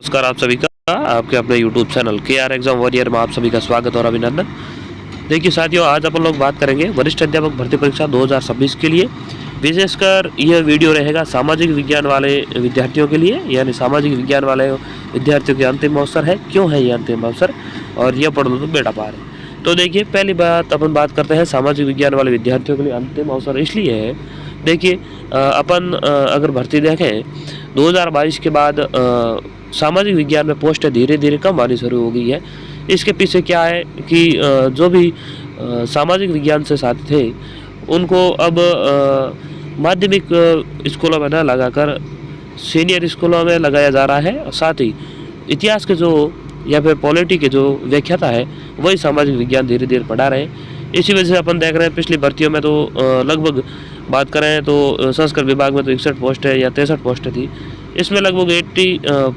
नमस्कार आप सभी का आपके अपने YouTube channel KR exam warrior में आप सभी का स्वागत और अभिनंदन। देखिए साथियों, आज अपन लोग बात करेंगे वरिष्ठ अध्यापक भर्ती परीक्षा 2026 के लिए। विशेषकर यह वीडियो रहेगा सामाजिक विज्ञान वाले विद्यार्थियों के लिए, यानी सामाजिक विज्ञान वाले विद्यार्थियों के अंतिम अवसर है। क्यों है ये अंतिम अवसर और यह पढ़ लो तो बेटा पार है। तो देखिए, पहली बात अपन बात करते हैं सामाजिक विज्ञान वाले विद्यार्थियों के लिए अंतिम अवसर इसलिए है। देखिए अपन अगर भर्ती देखें 2022 के बाद सामाजिक विज्ञान में पोस्ट धीरे धीरे कम आनी शुरू हो गई है। इसके पीछे क्या है कि जो भी सामाजिक विज्ञान से साथी थे उनको अब माध्यमिक स्कूलों में न लगाकर सीनियर स्कूलों में लगाया जा रहा है। और साथ ही इतिहास के जो या फिर पॉलिटी के जो व्याख्याता है वही सामाजिक विज्ञान धीरे धीरे पढ़ा रहे हैं। इसी वजह से अपन देख रहे हैं पिछली भर्तियों में तो लगभग बात करें तो संस्कृत विभाग में तो 61 पोस्ट है या 63 पोस्टें थी। इसमें लगभग 80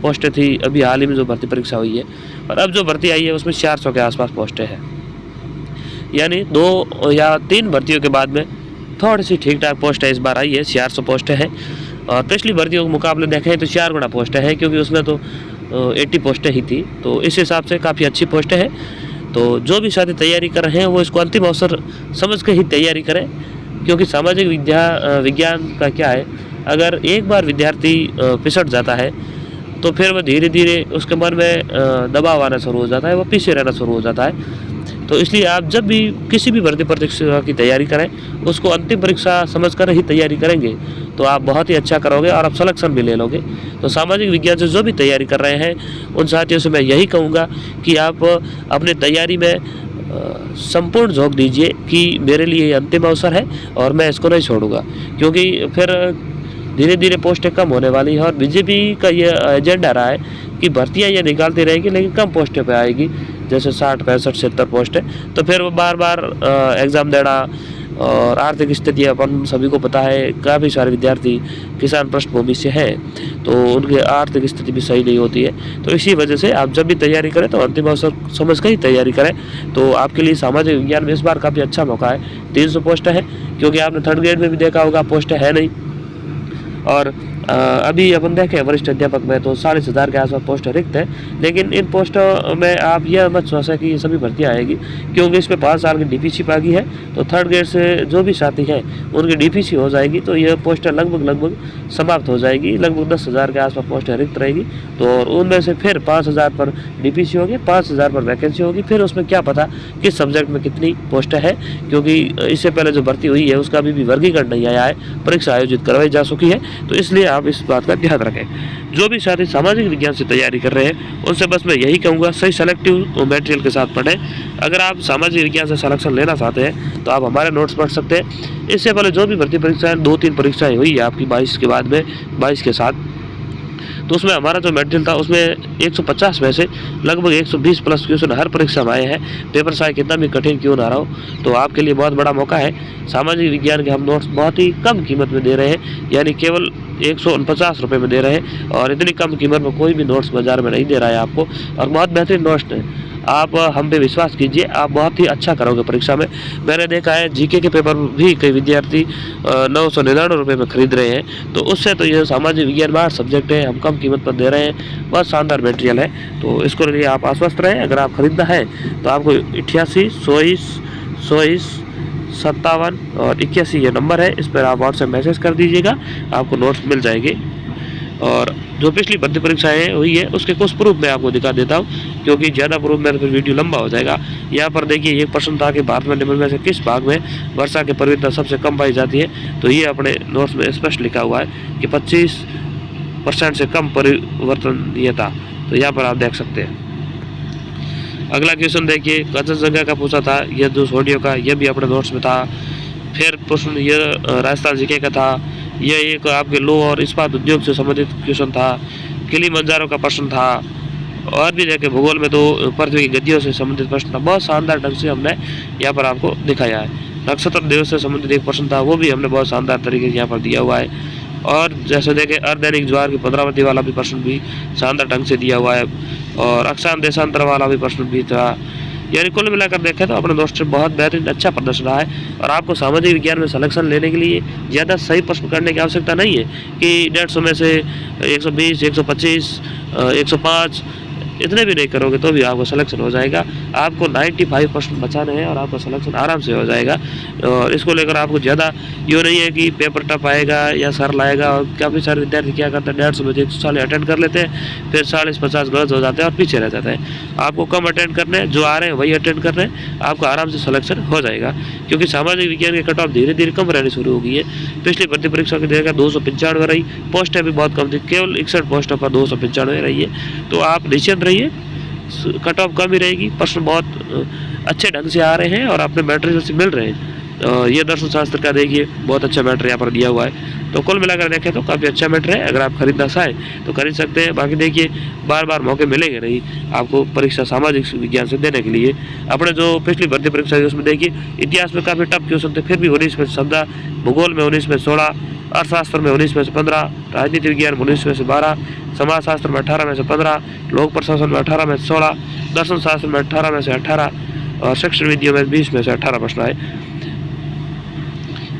पोस्टें थी अभी हाल ही में जो भर्ती परीक्षा हुई है। और अब जो भर्ती आई है उसमें 400 के आसपास पोस्टें हैं। यानी 2 या 3 भर्तियों के बाद में थोड़ी सी ठीक ठाक पोस्टें इस बार आई है, 400 पोस्टें हैं। और पिछली भर्तियों के मुकाबले देखें तो 4 गुना पोस्टें हैं, क्योंकि उसमें तो 80 पोस्टें ही थी। तो इस हिसाब से काफ़ी अच्छी पोस्टें हैं। तो जो भी साथी तैयारी कर रहे हैं वो इसको अंतिम अवसर समझ के ही तैयारी करें, क्योंकि सामाजिक विज्ञान का क्या है, अगर एक बार विद्यार्थी पिसट जाता है तो फिर वह धीरे धीरे उसके मन में दबाव आना शुरू हो जाता है, वह पीछे रहना शुरू हो जाता है। तो इसलिए आप जब भी किसी भी भर्ती परीक्षा की तैयारी करें उसको अंतिम परीक्षा समझकर ही तैयारी करेंगे तो आप बहुत ही अच्छा करोगे और आप सिलेक्शन भी ले लोगे। तो सामाजिक विज्ञान से जो भी तैयारी कर रहे हैं उन साथियों से मैं यही कहूँगा कि आप अपनी तैयारी में संपूर्ण झोंक दीजिए कि मेरे लिए ये अंतिम अवसर है और मैं इसको नहीं छोड़ूंगा, क्योंकि फिर धीरे धीरे पोस्टें कम होने वाली है। और बीजेपी का ये एजेंडा रहा है कि भर्तियां ये निकालती रहेगी लेकिन कम पोस्टें पे आएगी, जैसे 60, 65, 70 पोस्टें। तो फिर वो बार बार एग्ज़ाम देना, और आर्थिक स्थिति अपन सभी को पता है काफ़ी सारे विद्यार्थी किसान पृष्ठभूमि से हैं, तो उनकी आर्थिक स्थिति भी सही नहीं होती है। तो इसी वजह से आप जब भी तैयारी करें तो अंतिम अवसर समझ कर ही तैयारी करें। तो आपके लिए सामाजिक विज्ञान में इस बार काफ़ी अच्छा मौका है। 300 पोस्टें हैं, क्योंकि आपने थर्ड ग्रेड में भी देखा होगा पोस्टें है नहीं। और अभी अपन देखें वरिष्ठ अध्यापक में तो 40,000 के आसपास पोस्ट रिक्त है। लेकिन इन पोस्टों में आप यह मत सोचें कि ये सभी भर्तियाँ आएगी, क्योंकि इसमें 5 साल की डीपीसी आ गई है। तो थर्ड ग्रेड से जो भी साथी हैं उनकी डीपीसी हो जाएगी तो यह पोस्टें लगभग समाप्त हो जाएगी। लगभग 10,000 के आसपास पोस्टें रिक्त रहेगी। तो और उनमें से फिर 5,000 पर डीपीसी होगी, 5,000 पर वैकेंसी होगी। फिर उसमें क्या पता किस सब्जेक्ट में कितनी पोस्टें हैं, क्योंकि इससे पहले जो भर्ती हुई है उसका अभी भी वर्गीकरण नहीं आया है, परीक्षा आयोजित करवाई जा चुकी है। तो इसलिए आप इस बात का ध्यान रखें। जो भी साथी सामाजिक विज्ञान से तैयारी कर रहे हैं उनसे बस मैं यही कहूँगा, सही सेलेक्टिव मटेरियल के साथ पढ़ें। अगर आप सामाजिक विज्ञान से सिलेक्शन लेना चाहते हैं तो आप हमारे नोट्स पढ़ सकते हैं। इससे पहले जो भी भर्ती परीक्षाएं 2-3 परीक्षाएं हुई है आपकी 22 के बाद में 22 के साथ, तो उसमें हमारा जो मटेरियल था उसमें 150 में से लगभग 120 प्लस क्वेश्चन हर परीक्षा में आए हैं। पेपर चाहे कितना भी कठिन क्यों ना रहा हो। तो आपके लिए बहुत बड़ा मौका है। सामाजिक विज्ञान के हम नोट्स बहुत ही कम कीमत में दे रहे हैं, यानी केवल 149 रुपये में दे रहे हैं। और इतनी कम कीमत में कोई भी नोट्स बाजार में नहीं दे रहा है आपको, और बहुत बेहतरीन नोट्स हैं। आप हम पे विश्वास कीजिए, आप बहुत ही अच्छा करोगे परीक्षा में। मैंने देखा है जीके के पेपर भी कई विद्यार्थी 999 रुपये में खरीद रहे हैं। तो उससे तो ये सामाजिक विज्ञान में 8 सब्जेक्ट है, हम कम कीमत पर दे रहे हैं। बहुत शानदार मटेरियल है। तो इसको लिए आप आश्वस्त रहें। अगर आप खरीदना है तो आपको 88 24 24 57 और 81 ये नंबर है, इस पर आप व्हाट्सएप मैसेज कर दीजिएगा, आपको नोट्स मिल जाएंगे। और जो पिछली भर्ती परीक्षाएँ हुई है उसके कुछ प्रूफ मैं आपको दिखा देता हूँ, क्योंकि ज़्यादा प्रूफ में फिर वीडियो लंबा हो जाएगा। यहाँ पर देखिए एक प्रश्न था कि भारत में निम्न में से किस भाग में वर्षा की प्रवृत्ति सबसे कम पाई जाती है। तो ये अपने नोट्स में स्पष्ट लिखा हुआ है कि 25% से कम परिवर्तनीयता। तो यहाँ पर आप देख सकते हैं। अगला क्वेश्चन देखिए, कंचनजंगा का पूछा था, यह जो ऑडियो का यह भी अपने नोट्स में था। फिर प्रश्न ये राजस्थान जीके का था, यह एक आपके लो और इस्पात उद्योग से संबंधित क्वेश्चन था। किलिमंजारो का प्रश्न था। और भी देखें भूगोल में तो पृथ्वी की गतियों से संबंधित प्रश्न था। बहुत शानदार ढंग से हमने यहाँ पर आपको दिखाया है। नक्षत्र दिवस से संबंधित एक प्रश्न था, वो भी हमने बहुत शानदार तरीके से यहाँ पर दिया हुआ है। और जैसे देखें अर्धदैनिक ज्वार की पद्मावती वाला भी प्रश्न भी शानदार ढंग से दिया हुआ है। और अक्षांश देशांतर वाला भी प्रश्न भी था। यानी कुल मिलाकर देखें तो अपने दोस्त से बहुत बेहतरीन अच्छा प्रदर्शन रहा है। और आपको सामाजिक विज्ञान में सिलेक्शन लेने के लिए ज़्यादा सही प्रश्न करने की आवश्यकता नहीं है कि 150 में से 120, 125 105 इतने भी नहीं करोगे तो भी आपका सिलेक्शन हो जाएगा। आपको 95% बचाने हैं और आपका सिलेक्शन आराम से हो जाएगा। और इसको लेकर आपको ज़्यादा ये नहीं है कि पेपर टफ आएगा या सर लाएगा। और काफ़ी सारे विद्यार्थी क्या करते हैं 150 बजे 140 अटेंड कर लेते हैं, फिर 40-50 गलत हो जाते हैं और पीछे रह जाते हैं। आपको कम अटेंड करने हैं, जो आ रहे हैं वही अटेंड कर रहे हैं, आपका आराम से सिलेक्शन हो जाएगा। क्योंकि सामाजिक विज्ञान की कट ऑफ धीरे धीरे कम रहनी शुरू हो गई है। पिछली भर्ती परीक्षा की देखा 295 रही, पोस्टें भी बहुत कम थी, केवल 61 पोस्टों पर 295 रही है। तो आप निश्चिंत रहिए, कट ऑफ कम ही रहेगी। प्रश्न बहुत अच्छे ढंग से आ रहे हैं और अपने मटेरियल से मिल रहे हैं। ये दर्शन शास्त्र का देखिए बहुत अच्छा मैटर यहाँ पर दिया हुआ है। तो कुल मिलाकर देखें तो काफ़ी अच्छा मैटर है। अगर आप खरीदना चाहें तो खरीद सकते हैं। बाकी देखिए बार बार मौके मिलेंगे नहीं आपको परीक्षा सामाजिक विज्ञान से देने के लिए। अपने जो पिछली भर्ती परीक्षा है उसमें देखिए इतिहास में काफ़ी टफ क्वेश्चन थे, फिर भी 19 में 17, भूगोल में 19 में 16, अर्थशास्त्र में 19 में से 15, राजनीति विज्ञान में 19 में से 12, समाजशास्त्र में 18 में से 15, लोक प्रशासन में 18 में से 16, दर्शन शास्त्र में 18 में से 18 और शिक्षण विद्या में 20 में से 18 प्रश्न आए।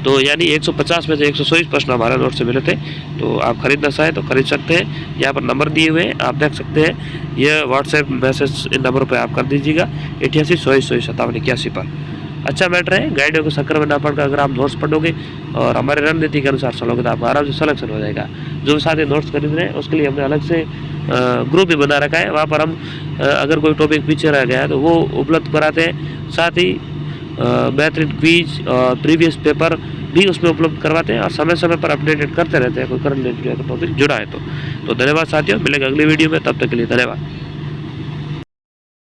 तो यानी 150 में से 124 प्रश्न हमारे नोट से मिले थे। तो आप खरीदना चाहें तो खरीद सकते हैं। यहाँ पर नंबर दिए हुए हैं, आप देख सकते हैं। यह व्हाट्सएप मैसेज इन नंबर पर आप कर दीजिएगा 88 100 57 81 पर। अच्छा मैटर है, गाइडों को चक्कर में ना पड़कर अगर आप नोट्स पढ़ोगे और हमारे रणनीति के अनुसार चलोगे तो आपको आराम से सिलेक्शन हो जाएगा। जो साथ ही नोट्स खरीद रहे हैं उसके लिए हमने अलग से ग्रुप भी बना रखा है। वहाँ पर हम अगर कोई टॉपिक पीछे रह गया है तो वो उपलब्ध कराते हैं। साथ ही बेहतरीन क्विज और प्रीवियस पेपर भी उसमें उपलब्ध करवाते हैं और समय समय पर अपडेटेड करते रहते हैं कोई करंट टॉपिक जुड़ा है तो धन्यवाद साथियों, मिलेंगे अगली वीडियो में, तब तक के लिए धन्यवाद।